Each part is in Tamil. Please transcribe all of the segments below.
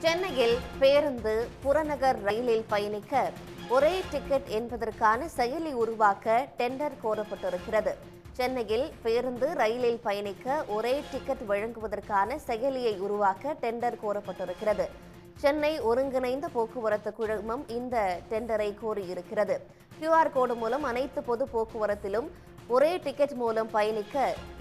சென்னையில் பேருந்து புறநகர் ரயிலில் பயணிக்க ஒரே டிக்கெட் என்பதற்கான செயலி உருவாக்க டெண்டர் கோரப்பட்டிருக்கிறது. சென்னையில் பேருந்து ரயிலில் பயணிக்க ஒரே டிக்கெட் வழங்குவதற்கான செயலியை உருவாக்க டெண்டர் கோரப்பட்டிருக்கிறது. சென்னை ஒருங்கிணைந்த போக்குவரத்து குழுமம் இந்த டெண்டரை கோரியிருக்கிறது. QR கோடு மூலம் அனைத்து பொது போக்குவரத்திலும் ஒரே டிக்கெட் மூலம் பயணிக்க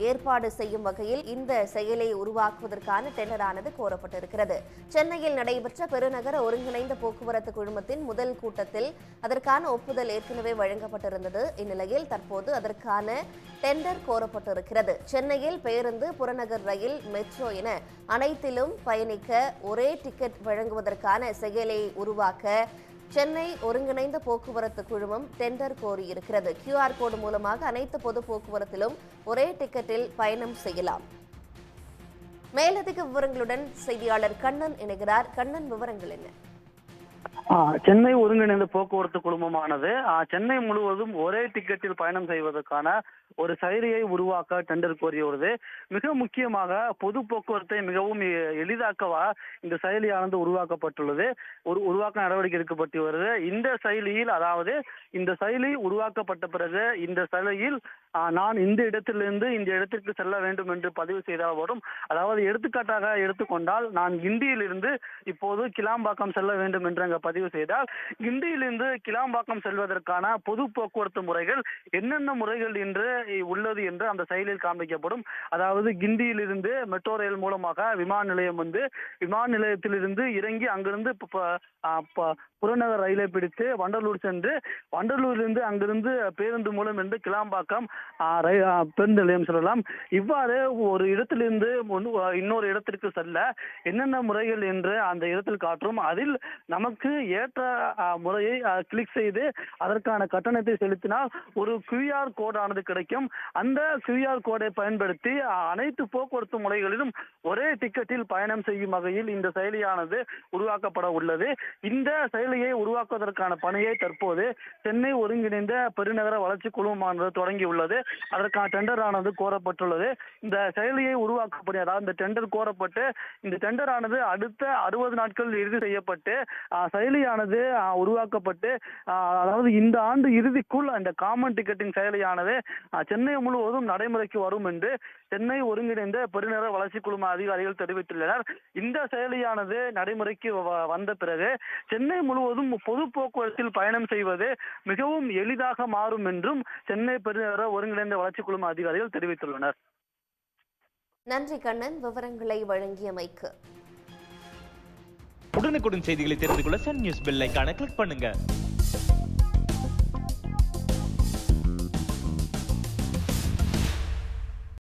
ஏற்பாடு செய்யும் வகையில் இந்த செயலை உருவாக்குவதற்கான டெண்டரானது கோரப்பட்டிருக்கிறது. சென்னையில் நடைபெற்ற பெருநகர ஒருங்கிணைந்த போக்குவரத்து குழுமத்தின் முதல் கூட்டத்தில் அதற்கான ஒப்புதல் ஏற்கனவே வழங்கப்பட்டிருந்தது. இந்நிலையில் தற்போது அதற்கான டெண்டர் கோரப்பட்டிருக்கிறது. சென்னையில் பேருந்து, புறநகர் ரயில், மெட்ரோ என அனைத்திலும் பயணிக்க ஒரே டிக்கெட் வழங்குவதற்கான செயலை உருவாக்க சென்னை ஒருங்கிணைந்த போக்குவரத்து குழுமம் டெண்டர் கோரியிருக்கிறது. QR கோடு மூலமாக அனைத்து பொது போக்குவரத்திலும் ஒரே டிக்கெட்டில் பயணம் செய்யலாம். மேலதிக விவரங்களுடன் செய்தியாளர் கண்ணன் இணைகிறார். கண்ணன், விவரங்கள் என்ன? சென்னை ஒருங்கிணைந்த போக்குவரத்து குழுமமானது சென்னை முழுவதும் ஒரே டிக்கெட்டில் பயணம் செய்வதற்கான ஒரு செயலியை உருவாக்க டெண்டர் கோரியுள்ளது. மிக முக்கியமாக பொது போக்குவரத்தை மிகவும் எளிதாக்கவா இந்த செயலியானது உருவாக்கப்பட்டுள்ளது. உருவாக்க நடவடிக்கை எடுக்கப்பட்டு வருது. இந்த செயலியில், அதாவது இந்த செயலி உருவாக்கப்பட்ட பிறகு இந்த செயலியில் நான் இந்த இடத்திலிருந்து இந்த இடத்திற்கு செல்ல வேண்டும் என்று பதிவு செய்தால் வரும். அதாவது எடுத்துக்காட்டாக எடுத்துக்கொண்டால், நான் கிண்டியிலிருந்து இப்போது கிளாம்பாக்கம் செல்ல வேண்டும் என்று அங்க பதிவு செய்தால், கிண்டியிலிருந்து கிளாம்பாக்கம் செல்வதற்கான பொது போக்குவரத்து முறைகள் என்னென்ன முறைகள் என்று உள்ளது என்று அந்த செயலில் காண்பிக்கப்படும். அதாவது கிண்டியிலிருந்து மெட்ரோ ரயில் மூலமாக விமான நிலையம் வந்து, விமான நிலையத்திலிருந்து இறங்கி அங்கிருந்து புறநகர் ரயிலை பிடித்து வண்டலூர் சென்று, வண்டலூரிலிருந்து அங்கிருந்து பேருந்து மூலம் என்று கிளாம்பாக்கம் பேருந்து நிலையம் செல்லலாம். இவ்வாறு ஒரு இடத்திலிருந்து இன்னொரு இடத்திற்கு செல்ல என்னென்ன முறைகள் என்று அந்த இடத்தில் காட்டும். அதில் நமக்கு ஏற்ற முறையை கிளிக் செய்து அதற்கான கட்டணத்தை செலுத்தினால் ஒரு QR கோடானது கிடைக்கும். அந்த QR கோடை பயன்படுத்தி அனைத்து போக்குவரத்து முறைகளிலும் ஒரே டிக்கெட்டில் பயணம் செய்யும் வகையில் இந்த செயலியானது உருவாக்கப்பட உள்ளது. இந்த செயலியை உருவாக்குவதற்கான பணியை தற்போது சென்னை ஒருங்கிணைந்த பெருநகர வளர்ச்சி குழுமமானது தொடங்கியுள்ளது. அதற்கான டெண்டர் ஆனது கோரப்பட்டுள்ளது. இந்த செயலியை உருவாக்கப்படி, அதாவது இந்த டெண்டர் கோரப்பட்டு இந்த டெண்டர் ஆனது அடுத்த 60 நாட்கள் இறுதி செய்யப்பட்டு செயலியானது உருவாக்கப்பட்டு, அதாவது இந்த ஆண்டு இறுதிக்குள் அந்த காமன் டிக்கெட்டிங் செயலியானது சென்னை முழுவதும் நடைமுறைக்கு வரும் என்று சென்னை ஒருங்கிணைந்த பெருநகர வளர்ச்சி குழும அதிகாரிகள் தெரிவித்துள்ளனர். இந்த செயலியானது நடைமுறைக்கு வந்த பிறகு சென்னை முழுவதும் பொது போக்குவரத்தில் பயணம் செய்வது மிகவும் எளிதாக மாறும் என்றும் சென்னை பெருநகர ஒருங்கிணைந்த வளர்ச்சி குழும அதிகாரிகள் தெரிவித்துள்ளனர். நன்றி கண்ணன், விவரங்களை வழங்கியமைக்கு. உடனுக்குடன் செய்திகளை தெரிந்து கொள்ள சன் நியூஸ் பெல் ஐகானை கிளிக் பண்ணுங்க.